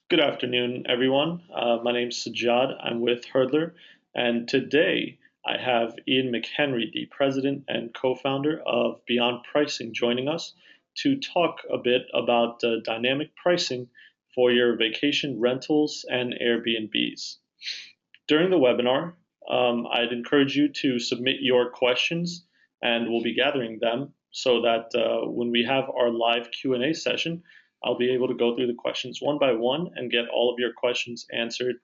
Good afternoon, everyone. My name's Sajad. I'm with Hurdlr, and today I have Ian McHenry, the president and co-founder of Beyond Pricing, joining us to talk a bit about dynamic pricing for your vacation rentals and Airbnbs. During the webinar, I'd encourage you to submit your questions, and we'll be gathering them so that when we have our live Q&A session, I'll be able to go through the questions one by one and get all of your questions answered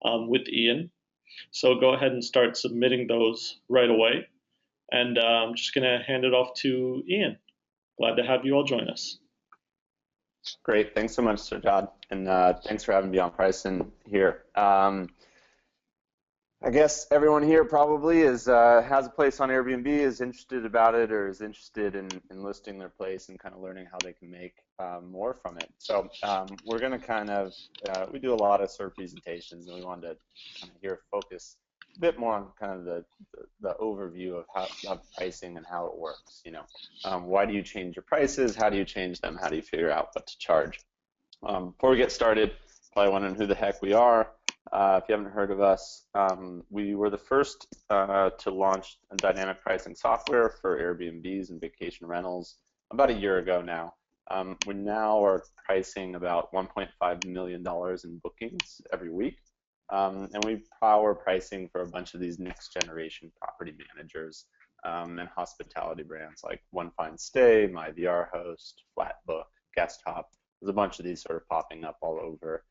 with Ian. So go ahead and start submitting those right away. And I'm just going to hand it off to Ian. Glad to have you all join us. Great, thanks so much, Sajad, and thanks for having me on Pricing here. I guess everyone here probably has a place on Airbnb, is interested about it, or is interested in listing their place and kind of learning how they can make more from it. So we're going to we do a lot of sort of presentations, and we wanted to kind of here focus a bit more on kind of the overview of pricing and how it works. Why do you change your prices? How do you change them? How do you figure out what to charge? Before we get started, probably wondering who the heck we are. If you haven't heard of us, we were the first to launch a dynamic pricing software for Airbnbs and vacation rentals about a year ago now. We now are pricing about $1.5 million in bookings every week. And we power pricing for a bunch of these next generation property managers and hospitality brands like One Fine Stay, My VRHost, Flatbook, Guest Hop. There's a bunch of these sort of popping up all over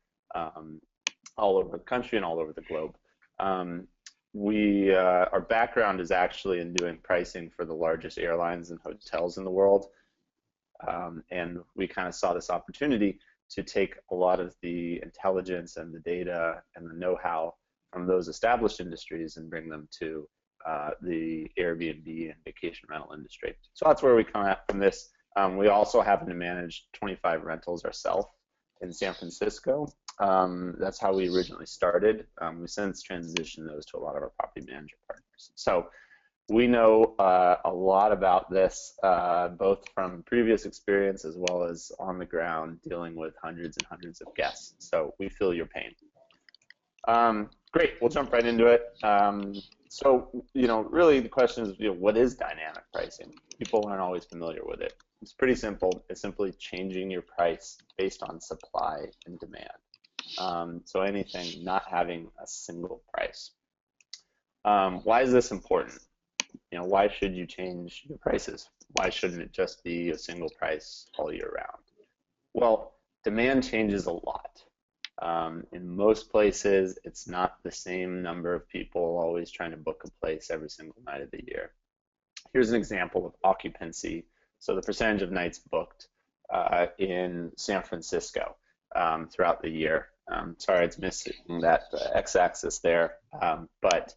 the country and all over the globe. Our background is actually in doing pricing for the largest airlines and hotels in the world. And we kind of saw this opportunity to take a lot of the intelligence and the data and the know-how from those established industries and bring them to the Airbnb and vacation rental industry. So that's where we come at from this. We also happen to manage 25 rentals ourselves in San Francisco. That's how we originally started. We since transitioned those to a lot of our property manager partners. So we know a lot about this, both from previous experience as well as on the ground dealing with hundreds and hundreds of guests. So we feel your pain. Great, we'll jump right into it. So, really the question is, what is dynamic pricing? People aren't always familiar with it. It's pretty simple. It's simply changing your price based on supply and demand. So anything not having a single price. Why is this important? Why should you change your prices? Why shouldn't it just be a single price all year round? Well, demand changes a lot. In most places, it's not the same number of people always trying to book a place every single night of the year. Here's an example of occupancy. So the percentage of nights booked in San Francisco throughout the year. Sorry, it's missing that x-axis there, but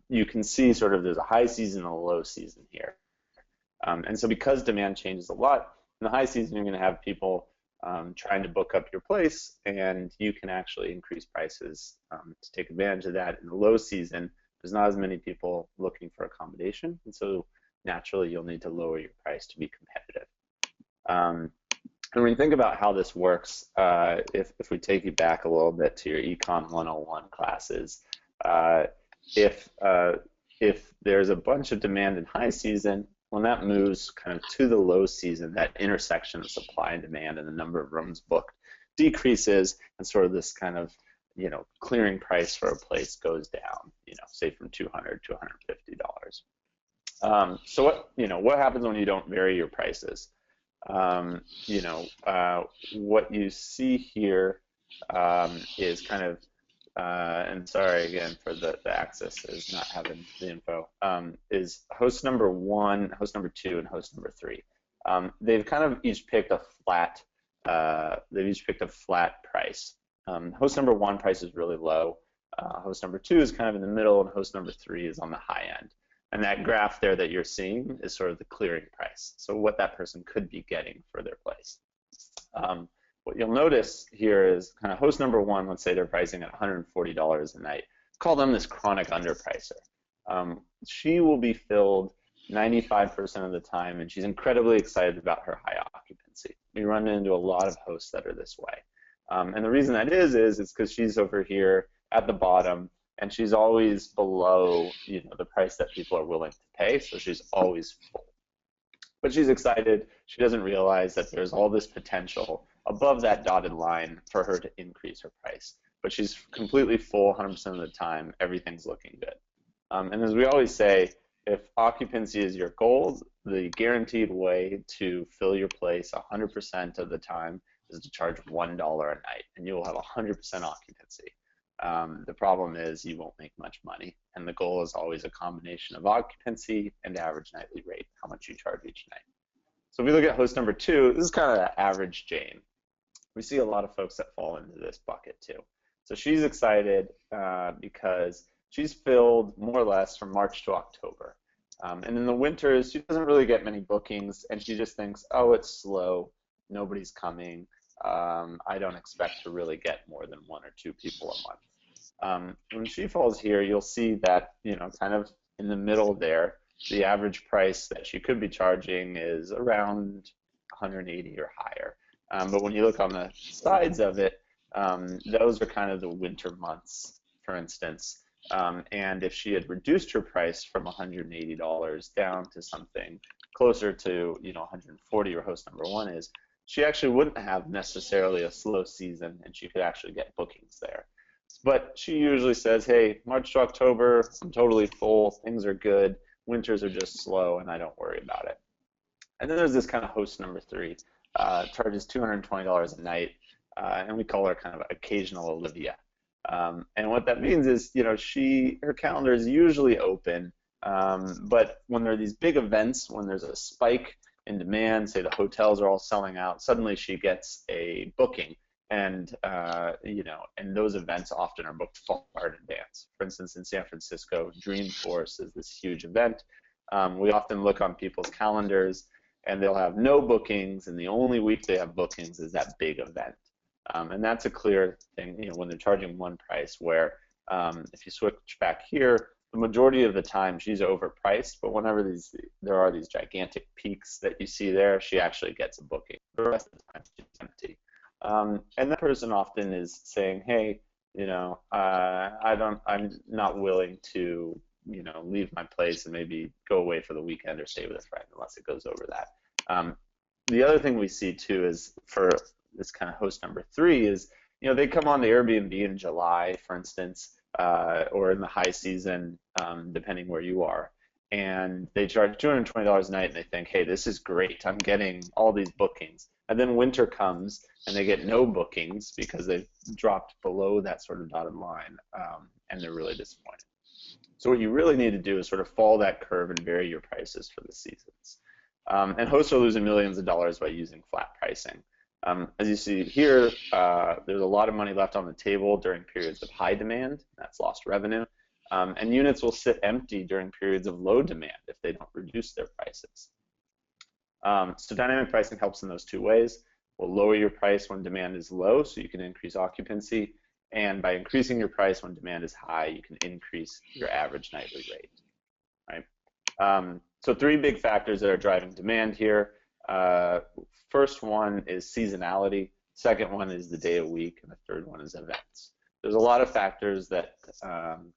you can see sort of there's a high season and a low season here. And so because demand changes a lot, in the high season you're going to have people trying to book up your place, and you can actually increase prices to take advantage of that. In the low season, there's not as many people looking for accommodation, and so naturally you'll need to lower your price to be competitive. And when you think about how this works, if we take you back a little bit to your Econ 101 classes, if there's a bunch of demand in high season, when that moves kind of to the low season, that intersection of supply and demand and the number of rooms booked decreases, and sort of this kind of clearing price for a place goes down, say from $200 to $150. So what happens when you don't vary your prices? What you see here is kind of, and sorry again for the axis is not having the info, is host number 1, host number 2, and host number 3. They've kind of each picked a flat, price. Host number 1 price is really low. Host number 2 is kind of in the middle, and host number 3 is on the high end. And that graph there that you're seeing is sort of the clearing price, so what that person could be getting for their place. What you'll notice here is kind of host number 1, let's say they're pricing at $140 a night. Call them this chronic underpricer. She will be filled 95% of the time, and she's incredibly excited about her high occupancy. We run into a lot of hosts that are this way. And the reason that is because she's over here at the bottom, and she's always below, the price that people are willing to pay. So she's always full. But she's excited. She doesn't realize that there's all this potential above that dotted line for her to increase her price. But she's completely full 100% of the time. Everything's looking good. And as we always say, if occupancy is your goal, the guaranteed way to fill your place 100% of the time is to charge $1 a night, and you will have 100% occupancy. The problem is you won't make much money, and the goal is always a combination of occupancy and average nightly rate, how much you charge each night. So if we look at host number 2, this is kind of the average Jane. We see a lot of folks that fall into this bucket too. So she's excited because she's filled more or less from March to October. And in the winters, she doesn't really get many bookings, and she just thinks, oh, it's slow, nobody's coming. I don't expect to really get more than 1 or 2 people a month. When she falls here, you'll see that, kind of in the middle there, the average price that she could be charging is around 180 or higher. But when you look on the sides of it, those are kind of the winter months, for instance. And if she had reduced her price from $180 down to something closer to, 140, or host number 1 is, she actually wouldn't have necessarily a slow season, and she could actually get bookings there. But she usually says, hey, March to October, I'm totally full, things are good, winters are just slow, and I don't worry about it. And then there's this kind of host number 3, charges $220 a night, and we call her kind of occasional Olivia. And what that means is, her calendar is usually open, but when there are these big events, when there's a spike in demand, say the hotels are all selling out, suddenly she gets a booking, and and those events often are booked far in advance. For instance, in San Francisco, Dreamforce is this huge event. We often look on people's calendars, and they'll have no bookings, and the only week they have bookings is that big event. And that's a clear thing, when they're charging one price, where if you switch back here, the majority of the time she's overpriced, but whenever there are these gigantic peaks that you see there, she actually gets a booking. The rest of the time she's empty. And that person often is saying, hey, I'm not willing to, leave my place and maybe go away for the weekend or stay with a friend unless it goes over that. The other thing we see too is for this kind of host number 3 is, they come on to Airbnb in July, for instance, or in the high season, depending where you are, and they charge $220 a night, and they think, hey, this is great, I'm getting all these bookings. And then winter comes, and they get no bookings because they've dropped below that sort of dotted line, and they're really disappointed. So what you really need to do is sort of follow that curve and vary your prices for the seasons. And hosts are losing millions of dollars by using flat pricing. As you see here, there's a lot of money left on the table during periods of high demand. That's lost revenue. And units will sit empty during periods of low demand if they don't reduce their prices. So dynamic pricing helps in those 2 ways. We'll lower your price when demand is low so you can increase occupancy. And by increasing your price when demand is high, you can increase your average nightly rate. Right? So 3 big factors that are driving demand here. First one is seasonality, second one is the day of week, and the third one is events. There's a lot of factors that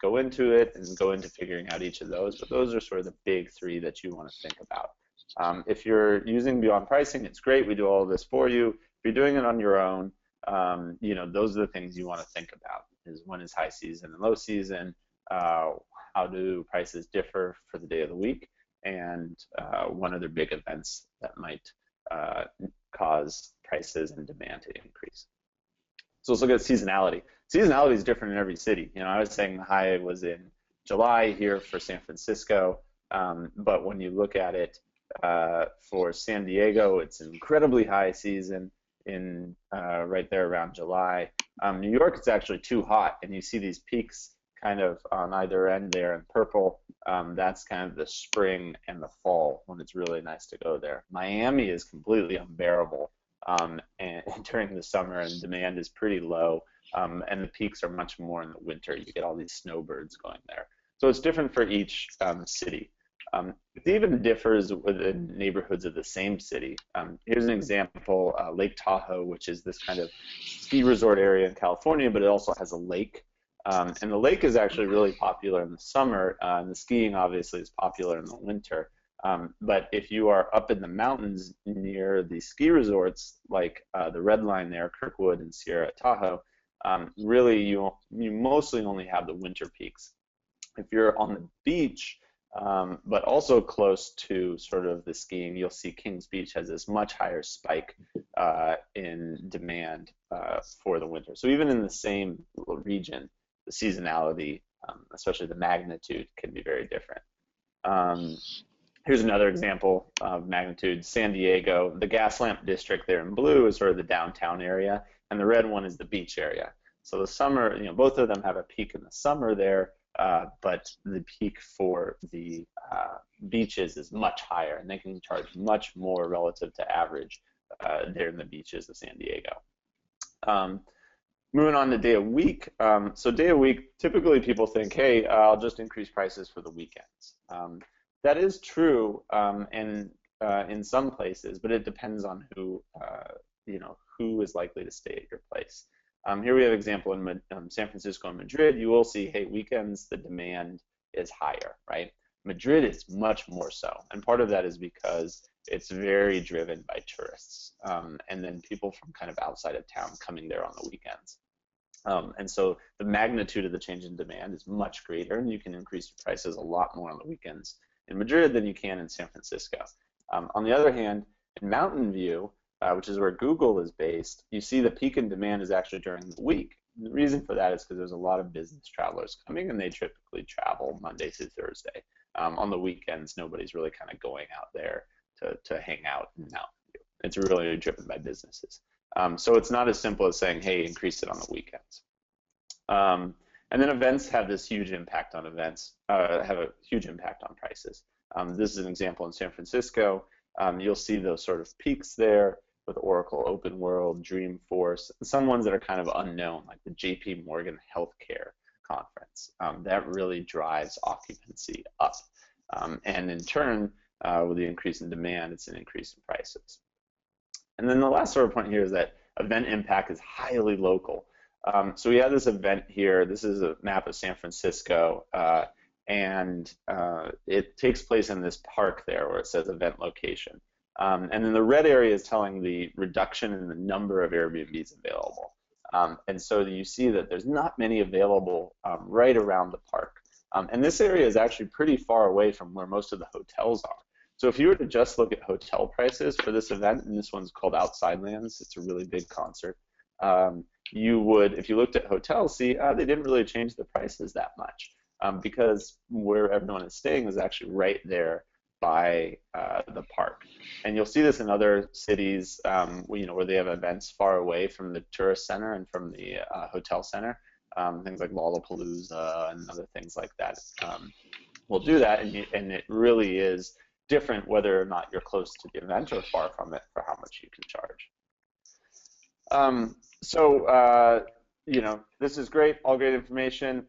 go into it and go into figuring out each of those, but those are sort of the big 3 that you want to think about. If you're using Beyond Pricing, it's great, we do all of this for you. If you're doing it on your own, those are the things you want to think about, is when is high season and low season, how do prices differ for the day of the week, and when are there big events that might cause prices and demand to increase. So let's look at seasonality. Seasonality is different in every city. I was saying the high was in July here for San Francisco, but when you look at it for San Diego, it's an incredibly high season in right there around July. New York, it's actually too hot, and you see these peaks kind of on either end there in purple. That's kind of the spring and the fall when it's really nice to go there. Miami is completely unbearable and during the summer, and demand is pretty low, and the peaks are much more in the winter. You get all these snowbirds going there. So it's different for each city. It even differs within neighborhoods of the same city. Here's an example, Lake Tahoe, which is this kind of ski resort area in California, but it also has a lake. And the lake is actually really popular in the summer, and the skiing obviously is popular in the winter. But if you are up in the mountains near the ski resorts, like the Red Line there, Kirkwood and Sierra Tahoe, really you mostly only have the winter peaks. If you're on the beach, but also close to sort of the skiing, you'll see Kings Beach has this much higher spike in demand for the winter. So even in the same region, the seasonality, especially the magnitude, can be very different. Here's another example of magnitude. San Diego, the Gaslamp District there in blue is sort of the downtown area, and the red one is the beach area. So the summer, both of them have a peak in the summer there, but the peak for the beaches is much higher, and they can charge much more relative to average there in the beaches of San Diego. Moving on to day of week. So day of week, typically people think, hey, I'll just increase prices for the weekends. That is true, and in some places, but it depends on who is likely to stay at your place. Here we have an example in San Francisco and Madrid. You will see, hey, weekends the demand is higher, right? Madrid is much more so, and part of that is because it's very driven by tourists, and then people from kind of outside of town coming there on the weekends. And so the magnitude of the change in demand is much greater, and you can increase your prices a lot more on the weekends in Madrid than you can in San Francisco. On the other hand, in Mountain View, which is where Google is based, you see the peak in demand is actually during the week. And the reason for that is because there's a lot of business travelers coming, and they typically travel Monday through Thursday. On the weekends, nobody's really kind of going out there to hang out in Mountain View. It's really driven by businesses. So it's not as simple as saying, hey, increase it on the weekends. And then events have this huge impact on have a huge impact on prices. This is an example in San Francisco. You'll see those sort of peaks there with Oracle Open World, Dreamforce, and some ones that are kind of unknown, like the JP Morgan Healthcare Conference. That really drives occupancy up. And in turn, with the increase in demand, it's an increase in prices. And then the last sort of point here is that event impact is highly local. So we have this event here. This is a map of San Francisco, and it takes place in this park there where it says event location. And then the red area is telling the reduction in the number of Airbnbs available. And so you see that there's not many available right around the park. And this area is actually pretty far away from where most of the hotels are. So if you were to just look at hotel prices for this event, and this one's called Outside Lands, it's a really big concert, you would, if you looked at hotels, see they didn't really change the prices that much because where everyone is staying is actually right there by the park. And you'll see this in other cities where they have events far away from the tourist center and from the hotel center, things like Lollapalooza and other things like that. Will do that, and it really is different whether or not you're close to the event or far from it for how much you can charge. This is great, all great information.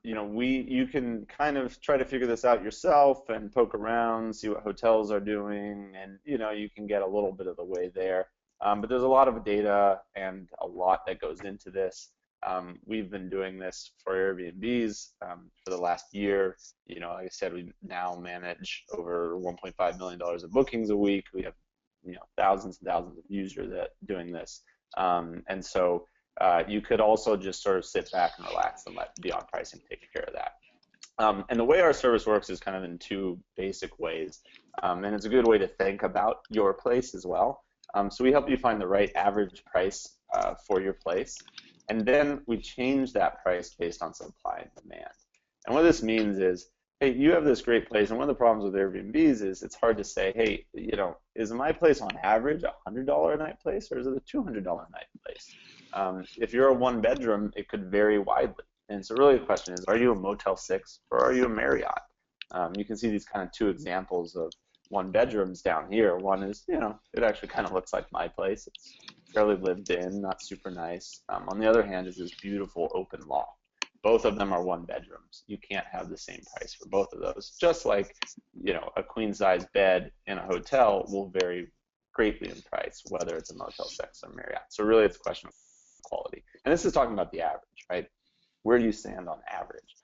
You can kind of try to figure this out yourself and poke around, see what hotels are doing, and you can get a little bit of the way there. But there's a lot of data and a lot that goes into this. We've been doing this for Airbnbs for the last year. Like I said, we now manage over $1.5 million of bookings a week. We have thousands and thousands of users that doing this. And so you could also just sort of sit back and relax and let Beyond Pricing take care of that. And the way our service works is kind of in two basic ways. And it's a good way to think about your place as well. So we help you find the right average price for your place. And then we change that price based on supply and demand. And what this means is, hey, you have this great place, and one of the problems with Airbnbs is it's hard to say, hey, is my place on average a $100 a night place, or is it a $200 a night place? If you're a one bedroom, it could vary widely. And so really the question is, are you a Motel 6 or are you a Marriott? You can see these kind of two examples of one bedrooms down here. One is, it actually kind of looks like my place. It's fairly lived in, not super nice. On the other hand is this beautiful open loft. both of them are one bedrooms. You can't have the same price for both of those. Just like, a queen size bed in a hotel will vary greatly in price, whether it's a Motel 6 or Marriott. So really it's a question of quality. And this is talking about the average, right? Where do you stand on average?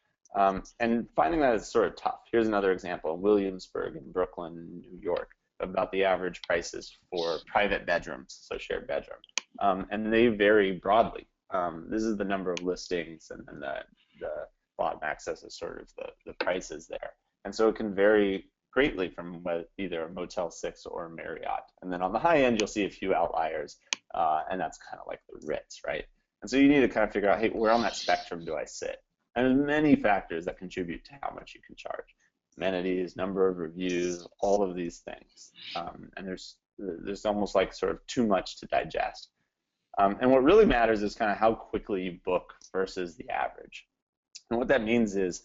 And finding that is sort of tough. Here's another example in Williamsburg in Brooklyn, New York, about the average prices for private bedrooms, so shared bedroom. And they vary broadly. This is the number of listings, and then the bottom axis is sort of the prices there. And so it can vary greatly from either a Motel 6 or a Marriott. And then on the high end, you'll see a few outliers, and that's kind of like the Ritz, right? And so you need to kind of figure out, hey, where on that spectrum do I sit? And there's many factors that contribute to how much you can charge. Amenities, number of reviews, all of these things. And there's almost like sort of too much to digest. And what really matters is kind of how quickly you book versus the average. And what that means is,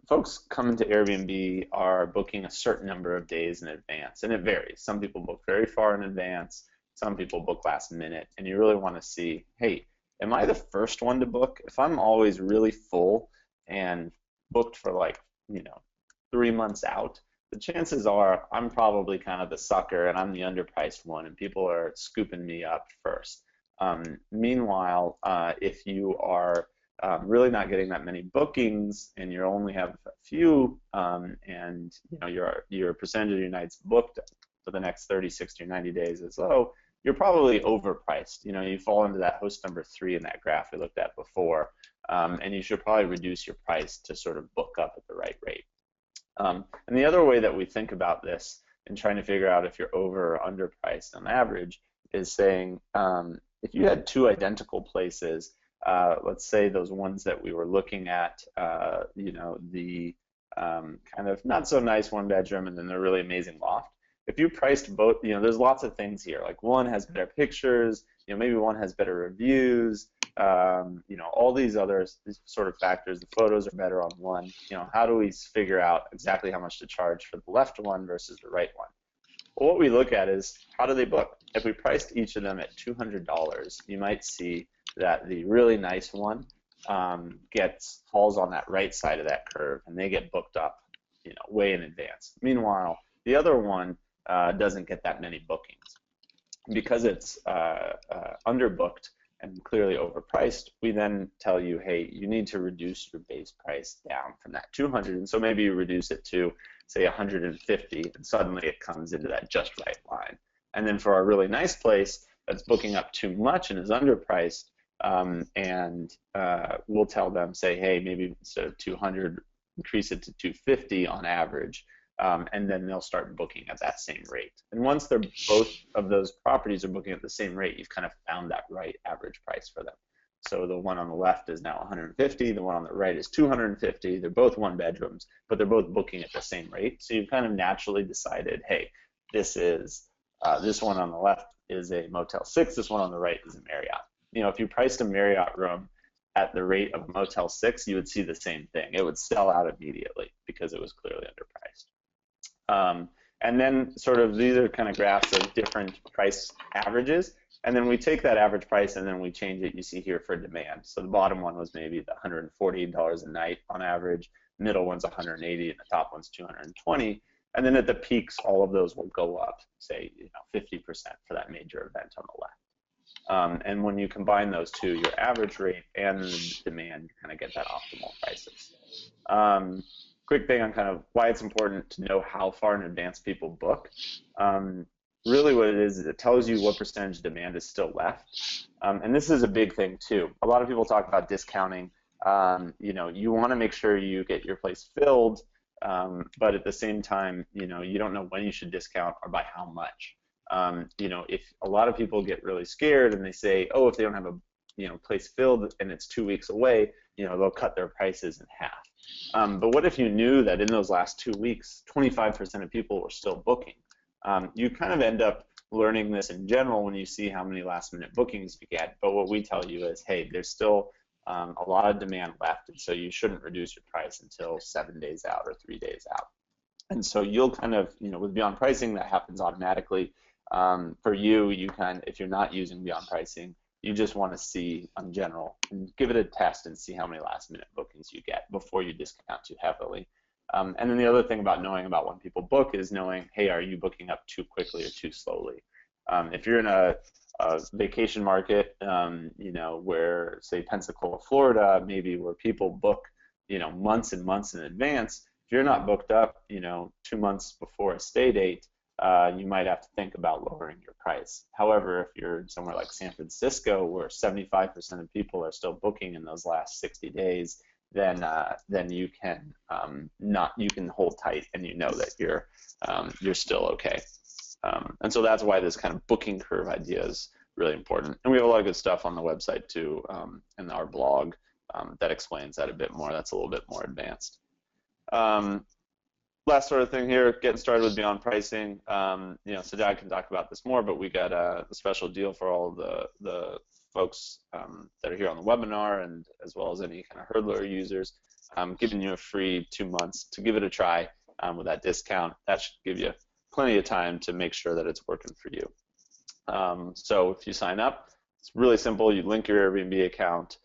folks coming to Airbnb are booking a certain number of days in advance, and it varies. Some people book very far in advance, some people book last minute, and you really want to see, hey, am I the first one to book? If I'm always really full and booked for 3 months out, the chances are I'm probably kind of the sucker and I'm the underpriced one, and people are scooping me up first. Meanwhile, if you are really not getting that many bookings and you only have a few, and your percentage of your nights booked for the next 30, 60, or 90 days is low, you're probably overpriced. You fall into that host number 3 in that graph we looked at before, and you should probably reduce your price to sort of book up at the right rate. And the other way that we think about this in trying to figure out if you're over or underpriced on average is saying, if you had 2 identical places, let's say those ones that we were looking at, the kind of not so nice 1-bedroom and then the really amazing loft. If you priced both, there's lots of things here. Like one has better pictures, maybe one has better reviews, all these other sort of factors. The photos are better on one. How do we figure out exactly how much to charge for the left one versus the right one? Well, what we look at is how do they book? If we priced each of them at $200, you might see that the really nice one falls on that right side of that curve, and they get booked up, way in advance. Meanwhile, the other one doesn't get that many bookings. Because it's underbooked and clearly overpriced, we then tell you, hey, you need to reduce your base price down from that 200, and so maybe you reduce it to, say, 150, and suddenly it comes into that just right line. And then for a really nice place that's booking up too much and is underpriced, we'll tell them, say, hey, maybe instead of 200, increase it to 250 on average, and then they'll start booking at that same rate. And once both of those properties are booking at the same rate, you've kind of found that right average price for them. So the one on the left is now 150, the one on the right is 250. They're both 1-bedrooms, but they're both booking at the same rate. So you've kind of naturally decided, hey, this one on the left is a Motel 6, this one on the right is a Marriott. If you priced a Marriott room at the rate of a Motel 6, you would see the same thing. It would sell out immediately because it was clearly underpriced. And then sort of these are kind of graphs of different price averages. And then we take that average price and then we change it, you see here, for demand. So the bottom one was maybe the $140 a night on average, middle one's 180, and the top one's 220. And then at the peaks, all of those will go up, say, 50% for that major event on the left. And when you combine those two, your average rate and the demand, you kind of get that optimal prices. Quick thing on kind of why it's important to know how far in advance people book. Really what it is it tells you what percentage demand is still left. And this is a big thing too. A lot of people talk about discounting. You want to make sure you get your place filled, but at the same time, you don't know when you should discount or by how much. If a lot of people get really scared and they say, oh, if they don't have a place filled and it's 2 weeks away, they'll cut their prices in half. But what if you knew that in those last 2 weeks, 25% of people were still booking? You kind of end up learning this in general when you see how many last-minute bookings you get. But what we tell you is, hey, there's still a lot of demand left, and so you shouldn't reduce your price until 7 days out or 3 days out. And so you'll kind of, with Beyond Pricing, that happens automatically. For you, if you're not using Beyond Pricing, You just want to see in general, and give it a test and see how many last minute bookings you get before you discount too heavily. And then the other thing about knowing about when people book is knowing, hey, are you booking up too quickly or too slowly? If you're in a vacation market, where say Pensacola, Florida, maybe where people book, months and months in advance. If you're not booked up, 2 months before a stay date, you might have to think about lowering your price. However, if you're somewhere like San Francisco, where 75% of people are still booking in those last 60 days, then you can you can hold tight and you know that you're still okay. And so that's why this kind of booking curve idea is really important. And we have a lot of good stuff on the website too, in our blog, that explains that a bit more. That's a little bit more advanced. Last sort of thing here, getting started with Beyond Pricing. Sajad can talk about this more, but we got a special deal for all of the folks that are here on the webinar, and as well as any kind of Hurdlr users, giving you a free 2 months to give it a try with that discount. That should give you plenty of time to make sure that it's working for you. So if you sign up, it's really simple. You link your Airbnb account.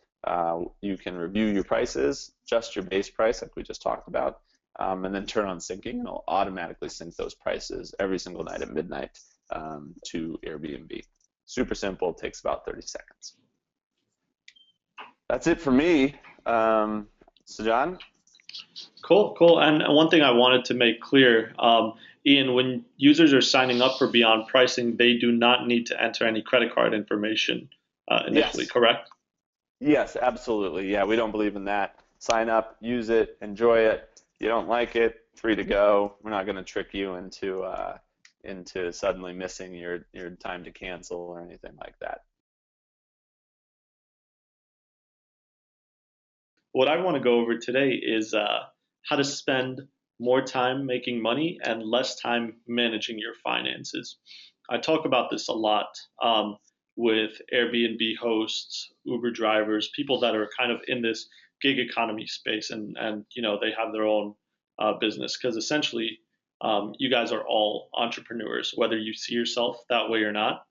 You can review your prices, just your base price like we just talked about, and then turn on syncing, and it'll automatically sync those prices every single night at midnight to Airbnb. Super simple, takes about 30 seconds. That's it for me. So John? Cool. And one thing I wanted to make clear, Ian, when users are signing up for Beyond Pricing, they do not need to enter any credit card information initially, Yes. correct? Yes, absolutely. Yeah, we don't believe in that. Sign up, use it, enjoy it. You don't like it, free to go. We're not going to trick you into suddenly missing your time to cancel or anything like that. What I want to go over today is how to spend more time making money and less time managing your finances. I talk about this a lot with Airbnb hosts, Uber drivers, people that are kind of in this gig economy space, and they have their own business, because essentially you guys are all entrepreneurs, whether you see yourself that way or not.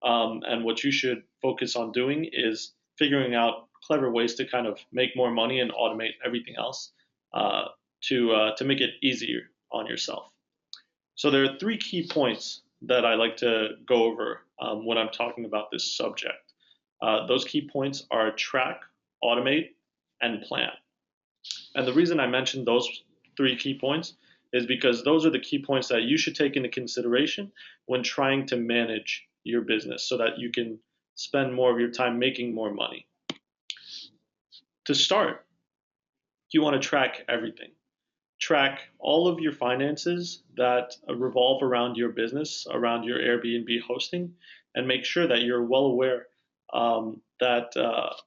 And what you should focus on doing is figuring out clever ways to kind of make more money and automate everything else uh, to make it easier on yourself. So there are three key points that I like to go over when I'm talking about this subject. Those key points are track, automate, and plan. And the reason I mentioned those three key points is because those are the key points that you should take into consideration when trying to manage your business so that you can spend more of your time making more money. To start, you want to track everything. Track all of your finances that revolve around your business, around your Airbnb hosting, and make sure that you're well aware that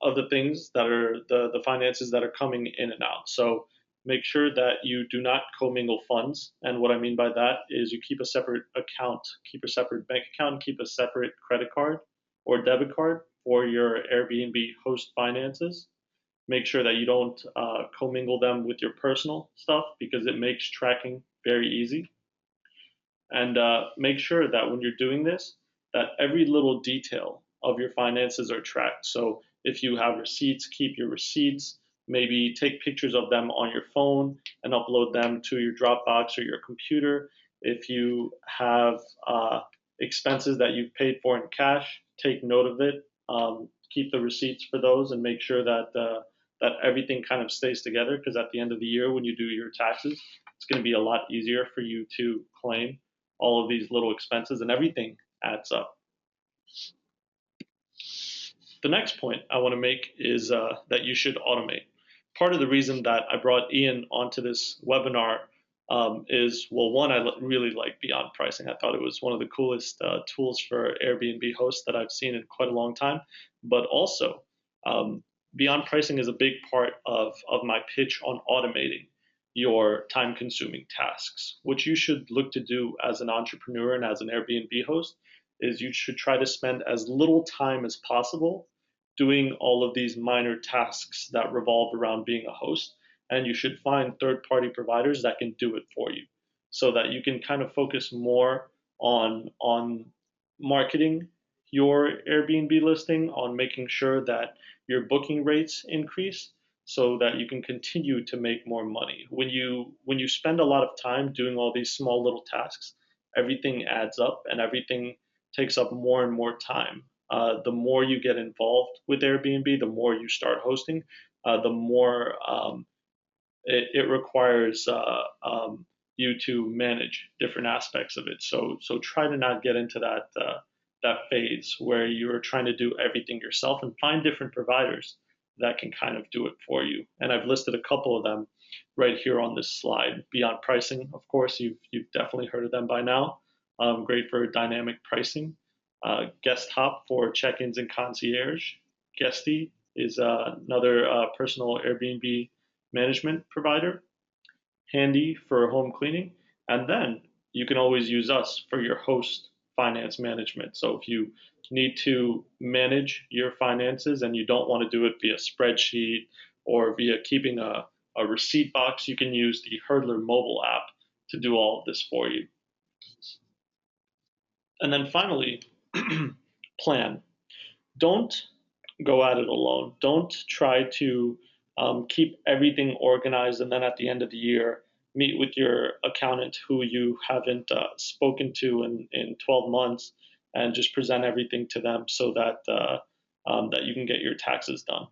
of the things that are the finances that are coming in and out. So make sure that you do not commingle funds. And what I mean by that is you keep a separate account, keep a separate bank account, keep a separate credit card or debit card for your Airbnb host finances. Make sure that you don't commingle them with your personal stuff, because it makes tracking very easy. And make sure that when you're doing this, that every little detail of your finances are tracked. So if you have receipts, keep your receipts. Maybe take pictures of them on your phone and upload them to your Dropbox or your computer. If you have expenses that you've paid for in cash, take note of it. Keep the receipts for those and make sure that everything kind of stays together, because at the end of the year when you do your taxes, it's going to be a lot easier for you to claim all of these little expenses, and everything adds up. The next point I want to make is that you should automate. Part of the reason that I brought Ian onto this webinar is, well, one, I really like Beyond Pricing. I thought it was one of the coolest tools for Airbnb hosts that I've seen in quite a long time. But also, Beyond Pricing is a big part of my pitch on automating your time consuming tasks. What you should look to do as an entrepreneur and as an Airbnb host is you should try to spend as little time as possible doing all of these minor tasks that revolve around being a host. And you should find third party providers that can do it for you, so that you can kind of focus more on marketing your Airbnb listing on making sure that your booking rates increase so that you can continue to make more money. When you spend a lot of time doing all these small little tasks, everything adds up and everything takes up more and more time. The more you get involved with Airbnb, the more you start hosting, the more it requires you to manage different aspects of it. So try to not get into that phase where you're trying to do everything yourself, and find different providers that can kind of do it for you. And I've listed a couple of them right here on this slide. Beyond Pricing, of course, you've definitely heard of them by now. Great for dynamic pricing. Guest Hop for check-ins and concierge. Guesty is another personal Airbnb management provider. Handy for home cleaning. And then you can always use us for your host finance management. So if you need to manage your finances and you don't want to do it via spreadsheet or via keeping a receipt box, you can use the Hurdlr mobile app to do all of this for you. And then finally, plan. Don't go at it alone. Don't try to keep everything organized and then at the end of the year meet with your accountant who you haven't spoken to in 12 months and just present everything to them so that that you can get your taxes done.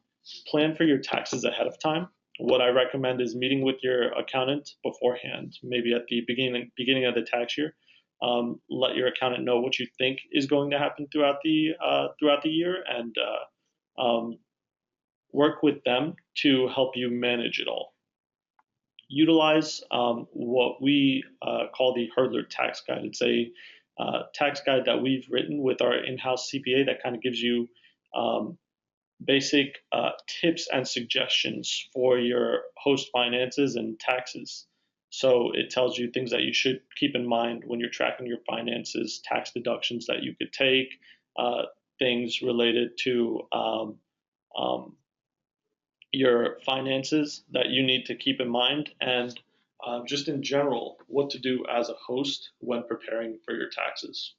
Plan for your taxes ahead of time. What I recommend is meeting with your accountant beforehand, maybe at the beginning of the tax year. Let your accountant know what you think is going to happen throughout the year, and work with them to help you manage it all. Utilize what we call the Hurdlr tax guide. It's a tax guide that we've written with our in-house CPA that kind of gives you basic tips and suggestions for your host finances and taxes. So it tells you things that you should keep in mind when you're tracking your finances, tax deductions that you could take, things related to your finances that you need to keep in mind, and just in general, what to do as a host when preparing for your taxes.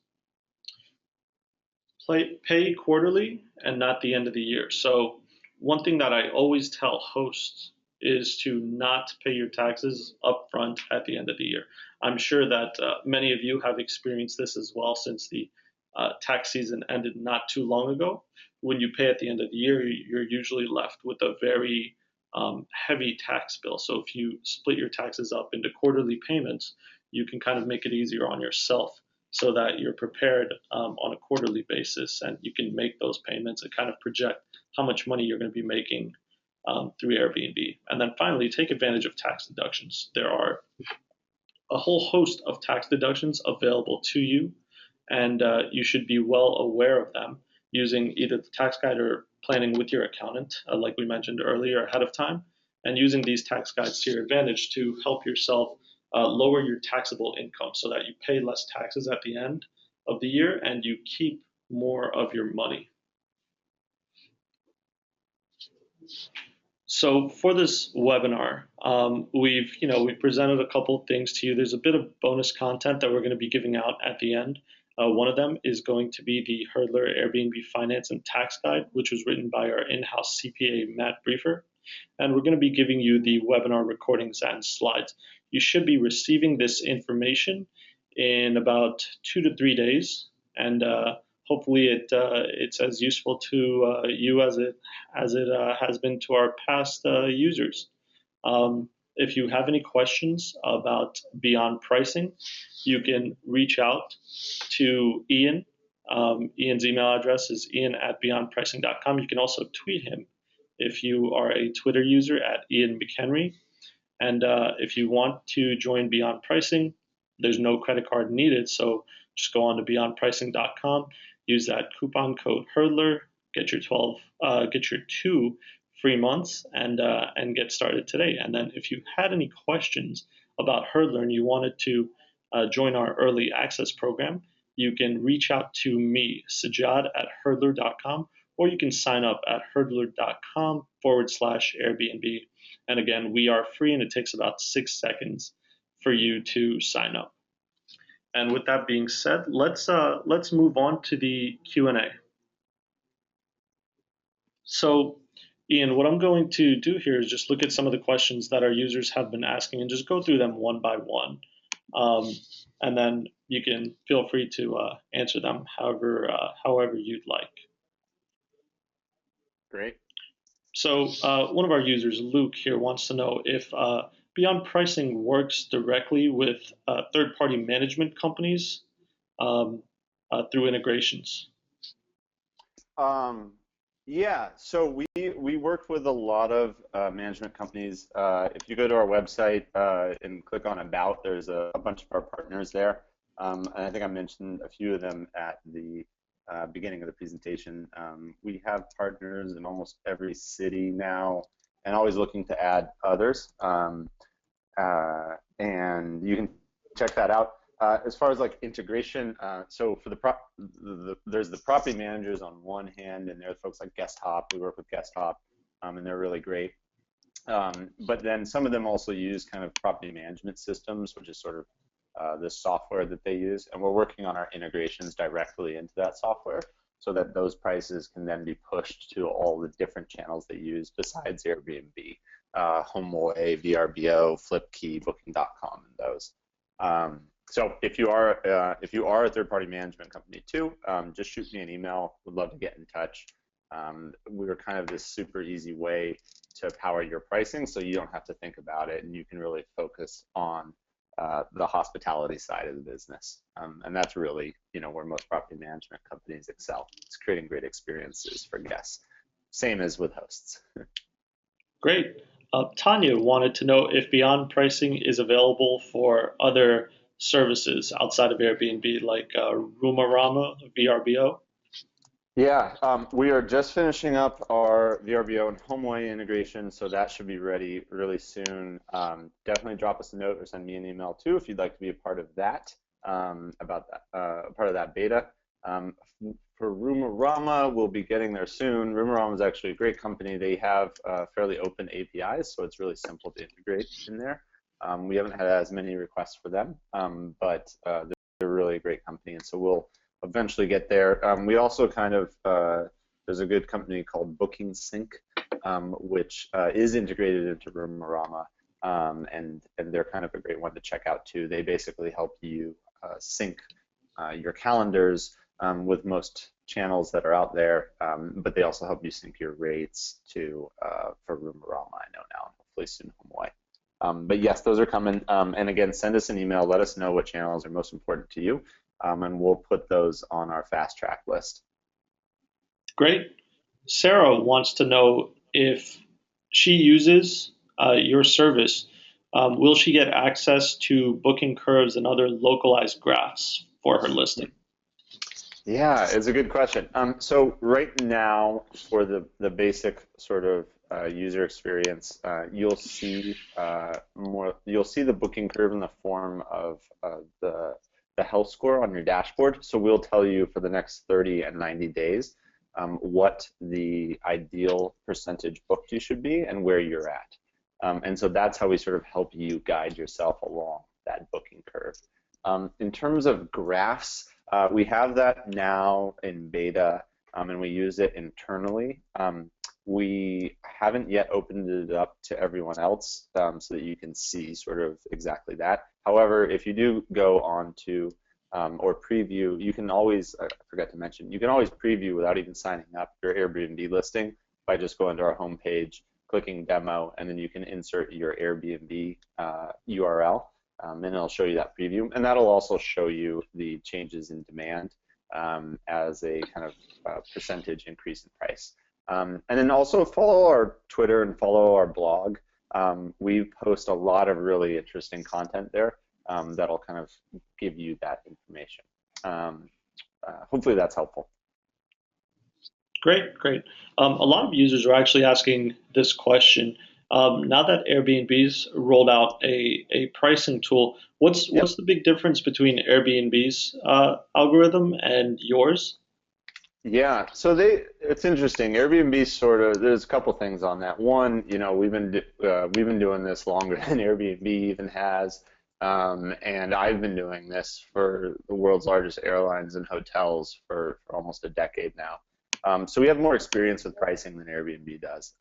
Pay quarterly and not the end of the year. So, one thing that I always tell hosts is to not pay your taxes upfront at the end of the year. I'm sure that many of you have experienced this as well, since the tax season ended not too long ago. When you pay at the end of the year, you're usually left with a very heavy tax bill. So if you split your taxes up into quarterly payments, you can kind of make it easier on yourself so that you're prepared on a quarterly basis and you can make those payments and kind of project how much money you're going to be making through Airbnb. And then finally, take advantage of tax deductions. There are a whole host of tax deductions available to you, and you should be well aware of them using either the tax guide or planning with your accountant, like we mentioned earlier, ahead of time, and using these tax guides to your advantage to help yourself lower your taxable income so that you pay less taxes at the end of the year and you keep more of your money. So for this webinar, we've presented a couple of things to you. There's a bit of bonus content that we're going to be giving out at the end. One of them is going to be the Hurdlr Airbnb Finance and Tax Guide, which was written by our in-house CPA, Matt Briefer. And we're going to be giving you the webinar recordings and slides. You should be receiving this information in about 2 to 3 days, and hopefully it's as useful to you as it has been to our past users. If you have any questions about Beyond Pricing, you can reach out to Ian. Ian's email address is ian@beyondpricing.com. You can also tweet him if you are a Twitter user at Ian McHenry. And if you want to join Beyond Pricing, there's no credit card needed. So just go on to beyondpricing.com, use that coupon code Hurdlr, get your 2 free months, and get started today. And then if you had any questions about Hurdlr and you wanted to join our early access program, you can reach out to me, Sajad at hurdlr.com, or you can sign up at hurdlr.com/Airbnb. And again, we are free and it takes about 6 seconds for you to sign up. And with that being said, let's move on to the Q&A. So, Ian, what I'm going to do here is just look at some of the questions that our users have been asking and just go through them one by one. Um, and then you can feel free to answer them however you'd like. Great. So one of our users, Luke, here wants to know if Beyond Pricing works directly with third-party management companies through integrations. Um, yeah, so we work with a lot of management companies. If you go to our website and click on About, there's a bunch of our partners there. And I think I mentioned a few of them at the beginning of the presentation. We have partners in almost every city now, and always looking to add others. And you can check that out. As far as like integration, so for there's the property managers on one hand, and there are folks like Guest Hop. We work with Guest Hop, and they're really great. But then some of them also use kind of property management systems, which is sort of the software that they use, and we're working on our integrations directly into that software, so that those prices can then be pushed to all the different channels they use besides Airbnb, HomeAway, VRBO, Flipkey, Booking.com, and those. So if you are a third-party management company too, just shoot me an email. Would love to get in touch. We're kind of this super easy way to power your pricing, so you don't have to think about it, and you can really focus on the hospitality side of the business. And that's really, where most property management companies excel. It's creating great experiences for guests. Same as with hosts. Great. Tanya wanted to know if Beyond Pricing is available for other services outside of Airbnb, like Roomarama, VRBO. Yeah, we are just finishing up our VRBO and HomeAway integration, so that should be ready really soon. Definitely drop us a note or send me an email too if you'd like to be a part of that, about that, part of that beta. For Roomarama, we'll be getting there soon. Roomarama is actually a great company. They have fairly open APIs, so it's really simple to integrate in there. We haven't had as many requests for them, but they're really a great company, and so we'll eventually get there. We also kind of, there's a good company called Booking Sync, which is integrated into Roomarama, and they're kind of a great one to check out too. They basically help you sync your calendars with most channels that are out there, but they also help you sync your rates to for Roomarama, I know now, and hopefully soon HomeAway. But yes, those are coming. And again, send us an email. Let us know what channels are most important to you. And we'll put those on our fast track list. Great. Sarah wants to know if she uses your service, will she get access to booking curves and other localized graphs for her listing? Yeah, it's a good question. So right now, for the basic sort of user experience, you'll see the booking curve in the form of the health score on your dashboard. So we'll tell you for the next 30 and 90 days what the ideal percentage booked you should be and where you're at. And so that's how we sort of help you guide yourself along that booking curve. In terms of graphs, we have that now in beta, and we use it internally. We haven't yet opened it up to everyone else so that you can see sort of exactly that. However, if you do go on to or preview, you can always, I forgot to mention, you can always preview without even signing up your Airbnb listing by just going to our homepage, clicking demo, and then you can insert your Airbnb URL, and it'll show you that preview. And that'll also show you the changes in demand as a kind of percentage increase in price. And then also follow our Twitter and follow our blog. We post a lot of really interesting content there that'll kind of give you that information. Hopefully that's helpful. Great, great. A lot of users are actually asking this question. Now that Airbnb's rolled out a pricing tool, what's the big difference between Airbnb's algorithm and yours? Yeah, so it's interesting. Airbnb sort of, there's a couple things on that. One, we've been doing this longer than Airbnb even has. And I've been doing this for the world's largest airlines and hotels for almost a decade now. So we have more experience with pricing than Airbnb does.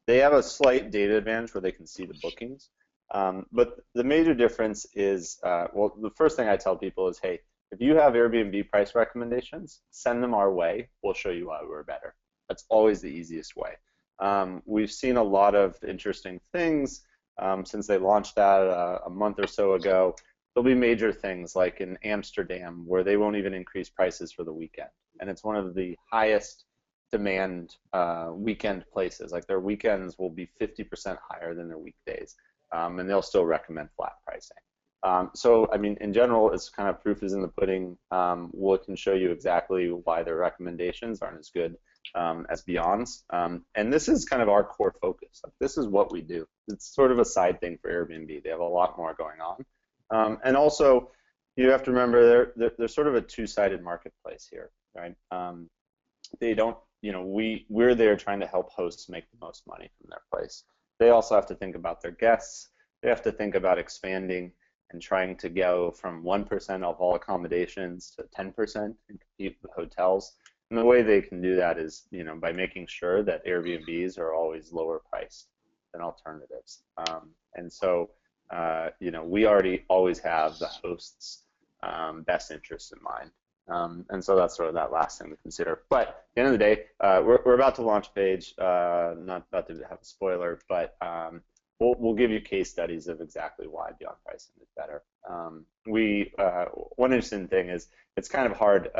They have a slight data advantage where they can see the bookings. But the major difference is, well, the first thing I tell people is, hey, if you have Airbnb price recommendations, send them our way. We'll show you why we're better. That's always the easiest way. We've seen a lot of interesting things since they launched that a month or so ago. There'll be major things like in Amsterdam where they won't even increase prices for the weekend. And it's one of the highest demand weekend places. Like their weekends will be 50% higher than their weekdays. And they'll still recommend flat pricing. So, I mean, in general, it's kind of proof is in the pudding. We can show you exactly why their recommendations aren't as good as Beyond's. And this is kind of our core focus. Like, this is what we do. It's sort of a side thing for Airbnb. They have a lot more going on. And also, you have to remember they're sort of a two-sided marketplace here, right? They don't, we're there trying to help hosts make the most money from their place. They also have to think about their guests. They have to think about expanding and trying to go from 1% of all accommodations to 10% and compete with hotels. And the way they can do that is, by making sure that Airbnbs are always lower priced than alternatives. And so, we already always have the host's best interests in mind. And so that's sort of that last thing to consider. But at the end of the day, we're about to launch a page, not about to have a spoiler, but we'll give you case studies of exactly why Beyond Pricing is better. One interesting thing is it's kind of hard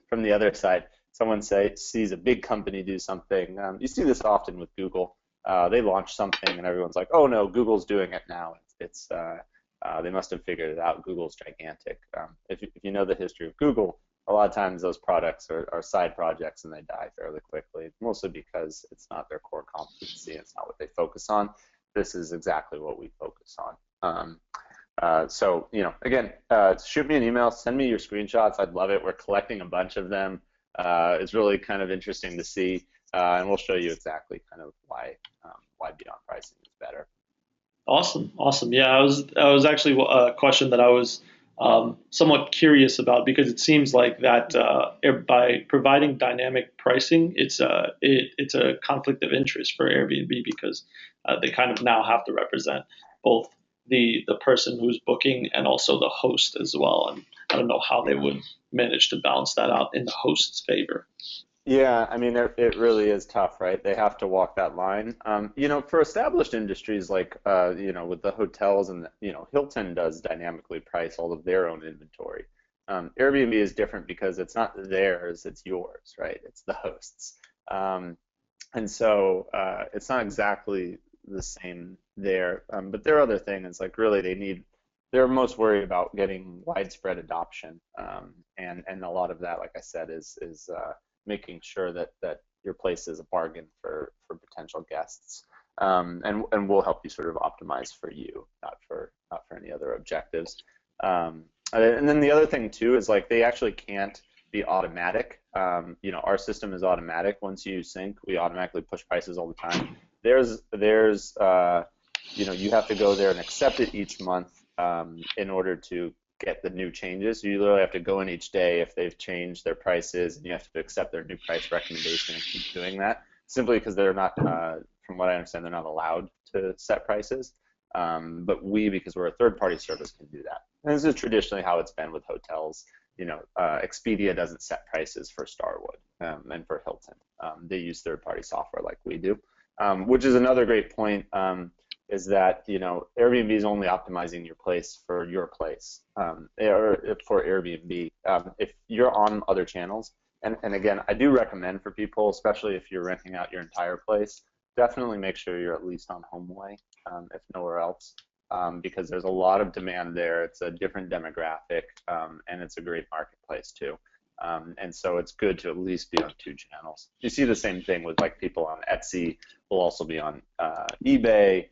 from the other side. Someone sees a big company do something. You see this often with Google. They launch something and everyone's like, oh no, Google's doing it now. They must have figured it out. Google's gigantic. If you know the history of Google, a lot of times those products are side projects and they die fairly quickly, mostly because it's not their core competency. It's not what they focus on. This is exactly what we focus on. So, again, shoot me an email, send me your screenshots. I'd love it. We're collecting a bunch of them. It's really kind of interesting to see, and we'll show you exactly kind of why Beyond Pricing is better. Awesome, awesome. Yeah, I was actually a question that I was somewhat curious about because it seems like that by providing dynamic pricing, it's a conflict of interest for Airbnb because they kind of now have to represent both the person who's booking and also the host as well. And I don't know how they would manage to balance that out in the host's favor. Yeah, I mean, it really is tough, right? They have to walk that line. For established industries like, with the hotels and, Hilton does dynamically price all of their own inventory. Airbnb is different because it's not theirs, it's yours, right? It's the host's. And so it's not exactly the same there. But their other thing is like really they're most worried about getting widespread adoption. And a lot of that, like I said, is making sure that your place is a bargain for potential guests, and we'll help you sort of optimize for you, not for any other objectives. And then the other thing too is like they actually can't be automatic. Our system is automatic. Once you sync, we automatically push prices all the time. There's you have to go there and accept it each month in order to get the new changes. You literally have to go in each day if they've changed their prices, and you have to accept their new price recommendation and keep doing that, simply because they're not, from what I understand, they're not allowed to set prices. But because we're a third-party service, can do that. And this is traditionally how it's been with hotels. Expedia doesn't set prices for Starwood and for Hilton. They use third-party software like we do, which is another great point. Is that Airbnb is only optimizing your place for your place, or for Airbnb. If you're on other channels, and again, I do recommend for people, especially if you're renting out your entire place, definitely make sure you're at least on HomeAway, if nowhere else, because there's a lot of demand there. It's a different demographic, and it's a great marketplace too. And so it's good to at least be on two channels. You see the same thing with like people on Etsy will also be on eBay.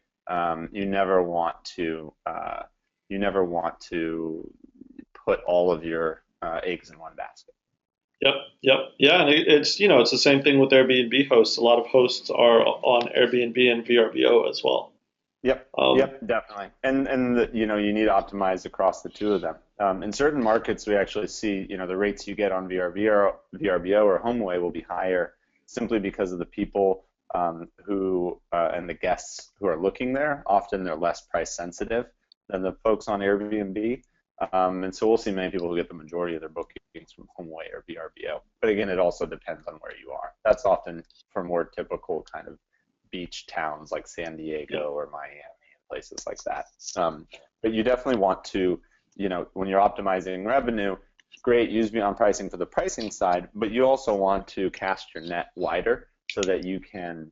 You never want to put all of your eggs in one basket. Yep. Yeah, and it's the same thing with Airbnb hosts. A lot of hosts are on Airbnb and VRBO as well. Yep, Um, yep, definitely. And you need to optimize across the two of them. In certain markets, we actually see, the rates you get on VRBO or HomeAway will be higher simply because of the people who and the guests who are looking there. Often they're less price sensitive than the folks on Airbnb. And so we'll see many people who get the majority of their bookings from HomeAway or VRBO. But again, it also depends on where you are. That's often for more typical kind of beach towns like San yeah, Diego or Miami and places like that. But you definitely want to, when you're optimizing revenue, great, use Beyond Pricing for the pricing side, but you also want to cast your net wider so that you can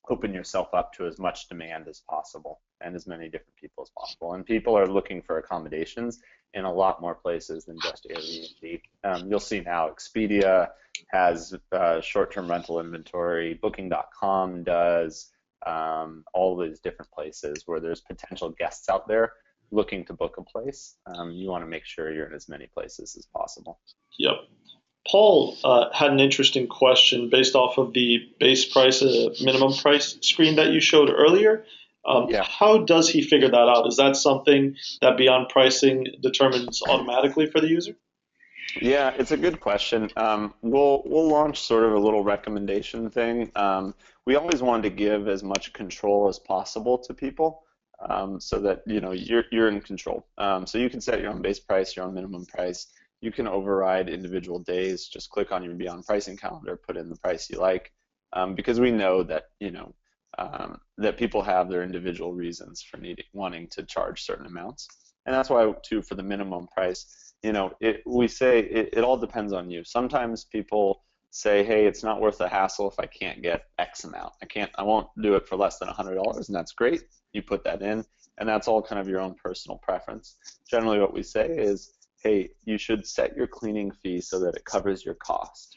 open yourself up to as much demand as possible and as many different people as possible. And people are looking for accommodations in a lot more places than just Airbnb. You'll see now Expedia has short-term rental inventory. Booking.com does. All these different places where there's potential guests out there looking to book a place. You want to make sure you're in as many places as possible. yep. Paul had an interesting question based off of the base price, minimum price screen that you showed earlier. Yeah. How does he figure that out? Is that something that Beyond Pricing determines automatically for the user? Yeah, it's a good question. We'll launch sort of a little recommendation thing. We always wanted to give as much control as possible to people, so that you're in control. So you can set your own base price, your own minimum price. You can override individual days. Just click on your Beyond Pricing calendar, put in the price you like, because we know that that people have their individual reasons for wanting to charge certain amounts, and that's why too for the minimum price. We say it all depends on you. Sometimes people say, hey, it's not worth the hassle if I can't get X amount. I won't do it for less than $100, and that's great. You put that in, and that's all kind of your own personal preference. Generally, what we say is, hey, you should set your cleaning fee so that it covers your cost,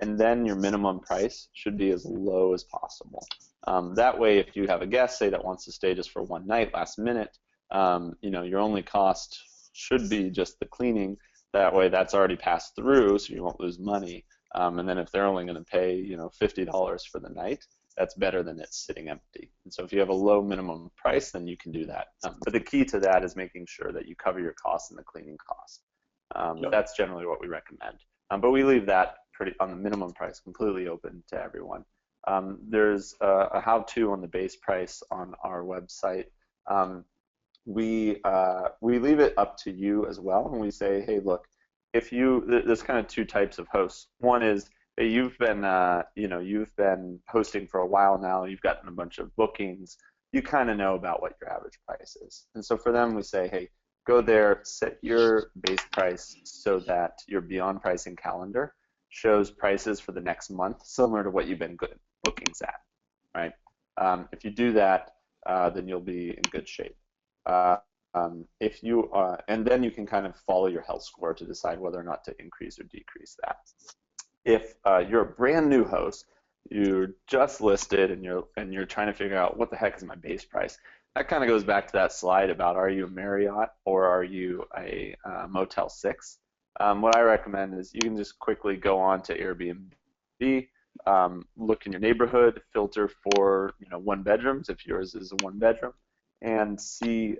and then your minimum price should be as low as possible. That way, if you have a guest, say, that wants to stay just for one night last minute, your only cost should be just the cleaning. That way, that's already passed through, so you won't lose money. And then if they're only going to pay, $50 for the night, that's better than it sitting empty. And so if you have a low minimum price, then you can do that. But the key to that is making sure that you cover your costs and the cleaning cost. Yep. That's generally what we recommend. But we leave that pretty on the minimum price completely open to everyone. There's a how-to on the base price on our website. We leave it up to you as well, and we say, hey, look, there's kind of two types of hosts. One is that you've been hosting for a while now, you've gotten a bunch of bookings, you kind of know about what your average price is. And so for them, we say, hey, go there, set your base price so that your Beyond Pricing calendar shows prices for the next month similar to what you've been good bookings at, right? If you do that, then you'll be in good shape. And then you can kind of follow your health score to decide whether or not to increase or decrease that. If you're a brand new host, you're just listed and you're trying to figure out what the heck is my base price, that kind of goes back to that slide about are you a Marriott or are you a Motel 6? What I recommend is you can just quickly go on to Airbnb, look in your neighborhood, filter for one bedrooms if yours is a one bedroom, and see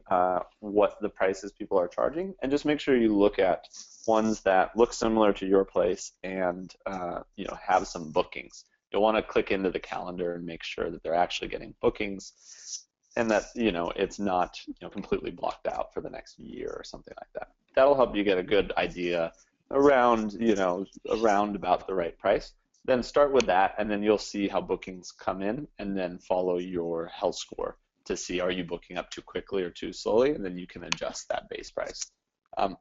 what the prices people are charging, and just make sure you look at ones that look similar to your place and have some bookings. You'll want to click into the calendar and make sure that they're actually getting bookings, and that it's not completely blocked out for the next year or something like that. That'll help you get a good idea around about the right price. Then start with that, and then you'll see how bookings come in, and then follow your health score to see are you booking up too quickly or too slowly, and then you can adjust that base price.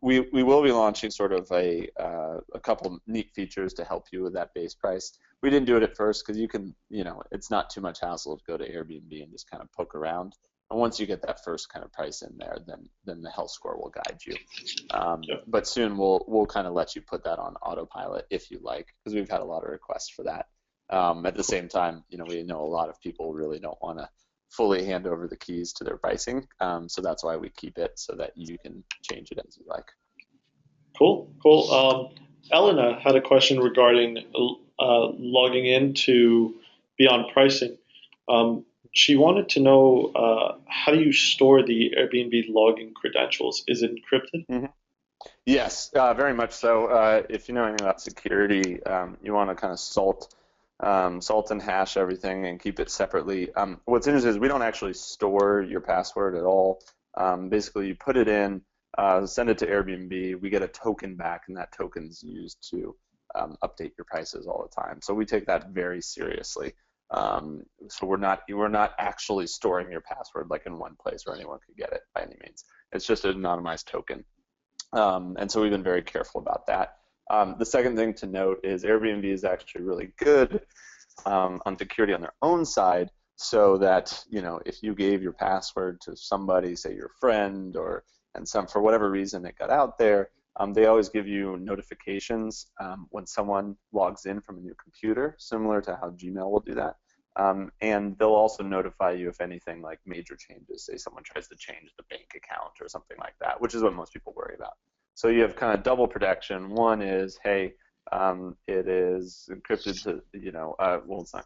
We will be launching sort of a couple neat features to help you with that base price. We didn't do it at first because you can, it's not too much hassle to go to Airbnb and just kind of poke around. And once you get that first kind of price in there, then the health score will guide you. Yep. But soon we'll kind of let you put that on autopilot if you like, because we've had a lot of requests for that. At the same time, we know a lot of people really don't want to fully hand over the keys to their pricing, so that's why we keep it so that you can change it as you like. Cool, cool. Elena had a question regarding logging into Beyond Pricing. she wanted to know how do you store the Airbnb login credentials? Is it encrypted? Mhm. Yes, very much so. If you know anything about security, you want to kind of salt and hash everything and keep it separately. What's interesting is we don't actually store your password at all. Basically, you put it in, send it to Airbnb. We get a token back, and that token's used to update your prices all the time. So we take that very seriously. So we're not actually storing your password like in one place where anyone could get it by any means. It's just an anonymized token. And so we've been very careful about that. The second thing to note is Airbnb is actually really good on security on their own side, so that if you gave your password to somebody, say your friend, or and some for whatever reason it got out there, they always give you notifications when someone logs in from a new computer, similar to how Gmail will do that. And they'll also notify you if anything like major changes, say someone tries to change the bank account or something like that, which is what most people worry about. So you have kind of double protection. One is, hey, it is encrypted to, well, it's not.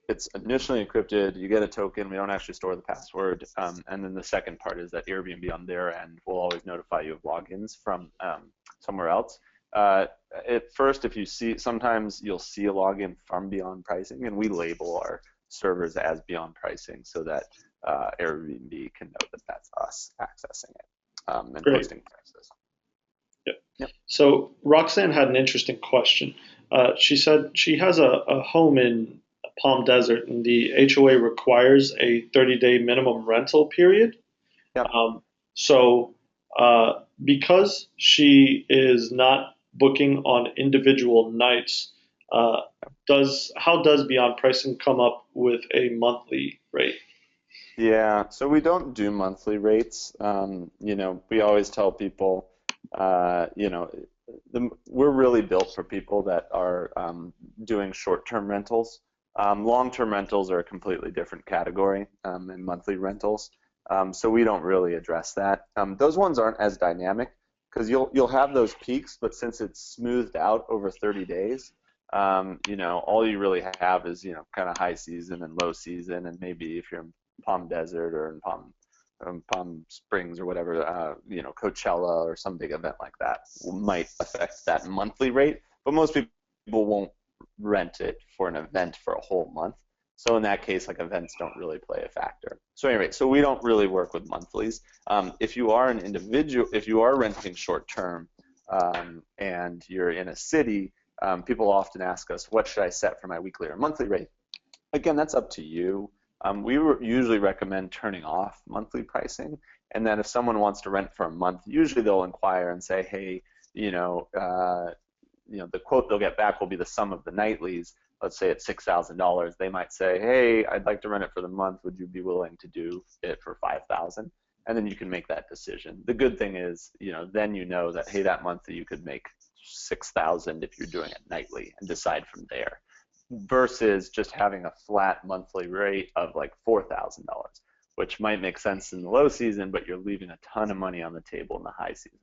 It's initially encrypted. You get a token. We don't actually store the password. And then the second part is that Airbnb on their end will always notify you of logins from somewhere else. At first, if you see, sometimes you'll see a login from Beyond Pricing, and we label our servers as Beyond Pricing so that Airbnb can know that that's us accessing it and Great. posting prices. Yep. Yep. So Roxanne had an interesting question. She said she has a home in Palm Desert, and the HOA requires a 30-day minimum rental period. Yep. So because she is not booking on individual nights, uh, does how does Beyond Pricing come up with a monthly rate? Yeah, so we don't do monthly rates. We always tell people, we're really built for people that are doing short-term rentals. Long-term rentals are a completely different category than monthly rentals. So we don't really address that. Those ones aren't as dynamic because you'll have those peaks, but since it's smoothed out over 30 days, all you really have is kind of high season and low season, and maybe if you're in Palm Desert or in Palm Springs or whatever, Coachella or some big event like that might affect that monthly rate. But most people won't rent it for an event for a whole month. So in that case, like events don't really play a factor. So anyway, so we don't really work with monthlies. If you are an individual, if you are renting short term and you're in a city, people often ask us, what should I set for my weekly or monthly rate? Again, that's up to you. We usually recommend turning off monthly pricing, and then if someone wants to rent for a month, usually they'll inquire and say, hey, the quote they'll get back will be the sum of the nightlies. Let's say it's $6,000. They might say, hey, I'd like to rent it for the month. Would you be willing to do it for $5,000? And then you can make that decision. The good thing is, then you know that, hey, that month you could make $6,000 if you're doing it nightly, and decide from there, versus just having a flat monthly rate of like $4,000, which might make sense in the low season, but you're leaving a ton of money on the table in the high season.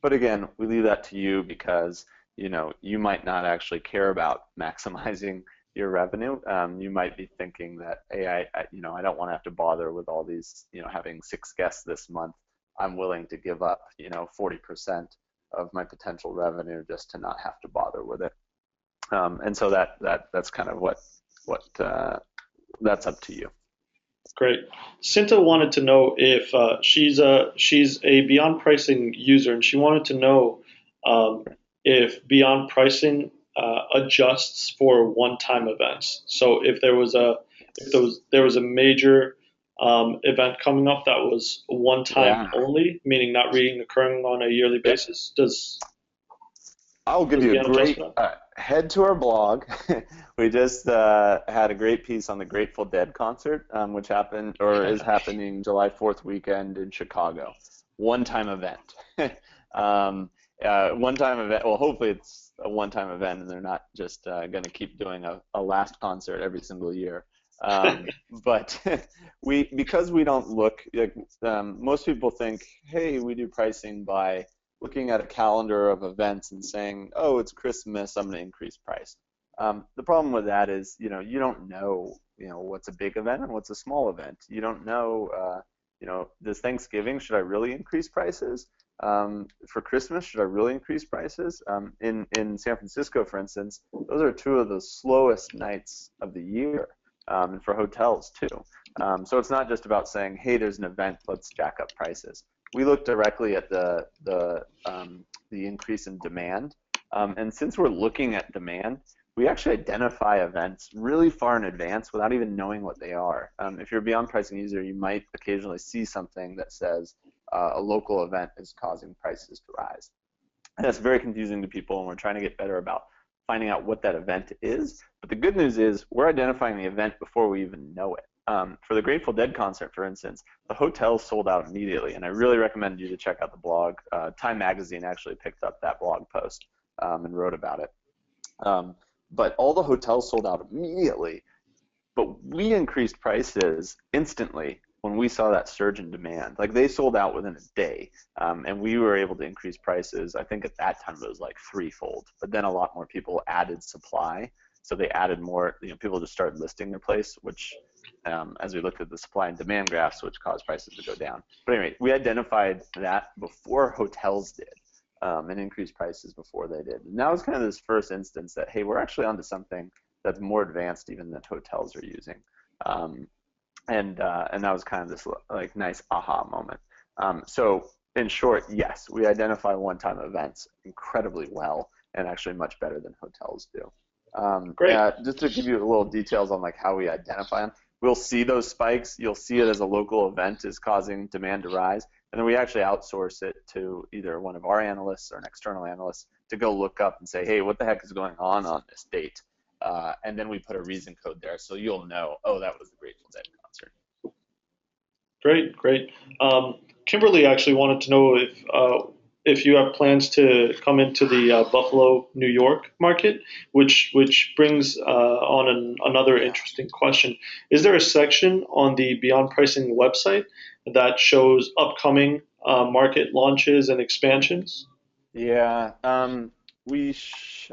But again, we leave that to you because you might not actually care about maximizing your revenue. You might be thinking that, hey, I don't want to have to bother with all these, having 6 guests this month. I'm willing to give up, 40% of my potential revenue just to not have to bother with it. And so that's kind of what that's up to you. Great. Cinta wanted to know if she's a Beyond Pricing user, and she wanted to know um, if Beyond Pricing adjusts for one-time events. So if there was a major event coming up that was one time Yeah. only, meaning not reoccurring on a yearly Yep. basis, does I'll give does you a Beyond adjust great for that? head to our blog. We just had a great piece on the Grateful Dead concert, which happened or is happening July 4th weekend in Chicago. One-time event. One-time event. Well, hopefully it's a one-time event, and they're not just going to keep doing a last concert every single year. But because we don't look like most people think, hey, we do pricing by looking at a calendar of events and saying, oh, it's Christmas, I'm going to increase price. The problem with that is, you don't know, what's a big event and what's a small event. You don't know, this Thanksgiving, should I really increase prices? For Christmas, should I really increase prices? In San Francisco, for instance, those are two of the slowest nights of the year, and for hotels too. So it's not just about saying, hey, there's an event, let's jack up prices. We look directly at the increase in demand, and since we're looking at demand, we actually identify events really far in advance without even knowing what they are. If you're a Beyond Pricing user, you might occasionally see something that says a local event is causing prices to rise. And that's very confusing to people, and we're trying to get better about finding out what that event is. But the good news is we're identifying the event before we even know it. For the Grateful Dead concert, for instance, the hotel sold out immediately, and I really recommend you to check out the blog. Time Magazine actually picked up that blog post and wrote about it. But all the hotels sold out immediately, but we increased prices instantly when we saw that surge in demand. Like, they sold out within a day, and we were able to increase prices. I think at that time it was like threefold, but then a lot more people added supply. So they added more, people just started listing their place, which, as we looked at the supply and demand graphs, which caused prices to go down. But anyway, we identified that before hotels did. And increased prices before they did. And that was kind of this first instance that, hey, we're actually onto something that's more advanced even than hotels are using. And that was kind of this like nice aha moment. So in short, yes, we identify one-time events incredibly well, and actually much better than hotels do. Great. Just to give you a little details on like how we identify them, we'll see those spikes. You'll see it as a local event is causing demand to rise. And then we actually outsource it to either one of our analysts or an external analyst to go look up and say, hey, what the heck is going on this date? And then we put a reason code there, so you'll know, oh, that was the Grateful Dead concert. Great, great. Kimberly actually wanted to know if you have plans to come into the Buffalo, New York market, which brings on another interesting question. Is there a section on the Beyond Pricing website that shows upcoming market launches and expansions? Yeah, we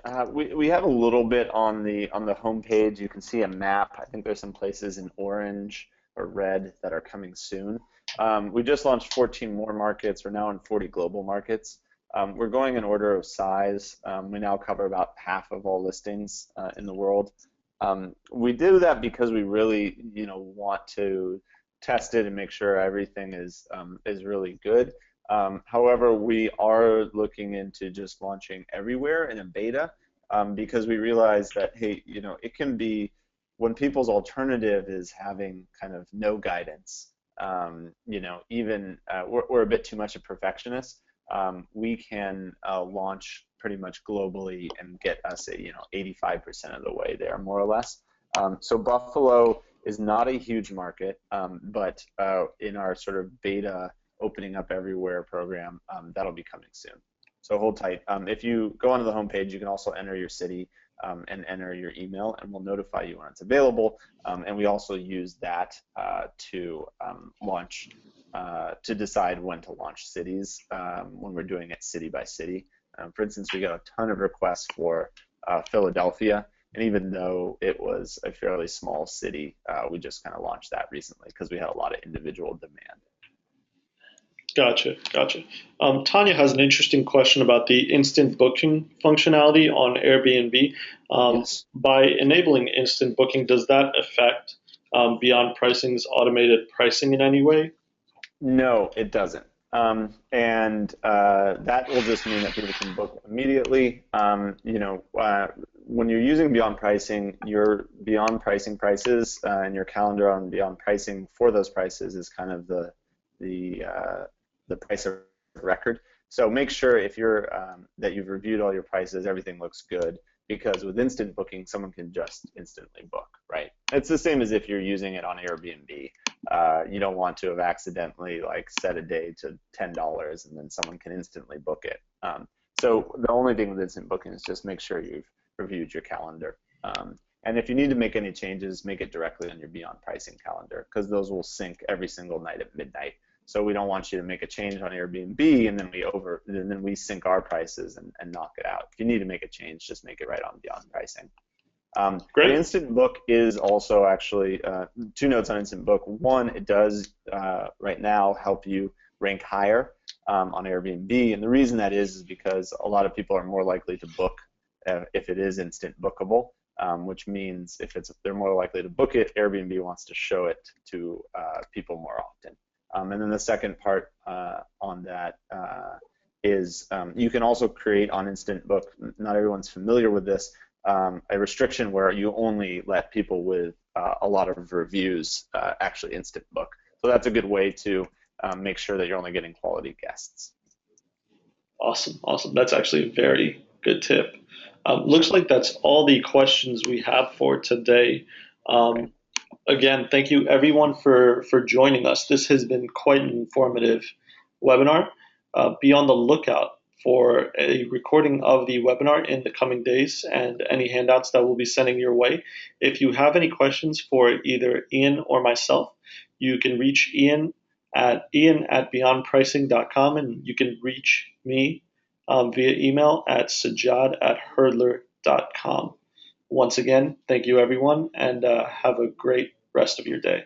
have a little bit on the homepage. You can see a map. I think there's some places in orange or red that are coming soon. We just launched 14 more markets. We're now in 40 global markets. We're going in order of size. We now cover about half of all listings in the world. We do that because we really, want to test it and make sure everything is really good. However, we are looking into just launching everywhere in a beta because we realize that, hey, it can be when people's alternative is having kind of no guidance. Even we're a bit too much a perfectionist. We can launch pretty much globally and get us at 85% of the way there, more or less. So Buffalo is not a huge market, but in our sort of beta opening up everywhere program, that'll be coming soon. So hold tight. If you go onto the homepage, you can also enter your city and enter your email, and we'll notify you when it's available. And we also use that to launch, to decide when to launch cities when we're doing it city by city. For instance, we got a ton of requests for Philadelphia, and even though it was a fairly small city, we just kind of launched that recently because we had a lot of individual demand. Gotcha, gotcha. Tanya has an interesting question about the instant booking functionality on Airbnb. Yes. By enabling instant booking, does that affect Beyond Pricing's automated pricing in any way? No, it doesn't. And that will just mean that people can book immediately. When you're using Beyond Pricing, your Beyond Pricing prices and your calendar on Beyond Pricing for those prices is kind of the price of record. So make sure if you're that you've reviewed all your prices, everything looks good, because with instant booking, someone can just instantly book, right? It's the same as if you're using it on Airbnb. You don't want to have accidentally set a day to $10 and then someone can instantly book it. So the only thing with instant booking is just make sure you've reviewed your calendar. And if you need to make any changes, make it directly on your Beyond Pricing calendar, because those will sync every single night at midnight. So we don't want you to make a change on Airbnb and then we sync our prices and knock it out. If you need to make a change, just make it right on Beyond Pricing. The Great. Instant Book is also actually two notes on Instant Book. One, it does right now help you rank higher on Airbnb, and the reason that is because a lot of people are more likely to book if it is instant bookable, which means if they're more likely to book it, Airbnb wants to show it to people more often. And then the second part on that is you can also create on Instant Book. Not everyone's familiar with this. A restriction where you only let people with a lot of reviews actually instant book. So that's a good way to make sure that you're only getting quality guests. Awesome. Awesome. That's actually a very good tip. Looks like that's all the questions we have for today. Right. Um, Again, thank you everyone for joining us. This has been quite an informative webinar. Be on the lookout for a recording of the webinar in the coming days and any handouts that we'll be sending your way. If you have any questions for either Ian or myself, you can reach Ian at beyondpricing.com, and you can reach me via email at sajad@hurdlr.com. Once again, thank you everyone, and have a great rest of your day.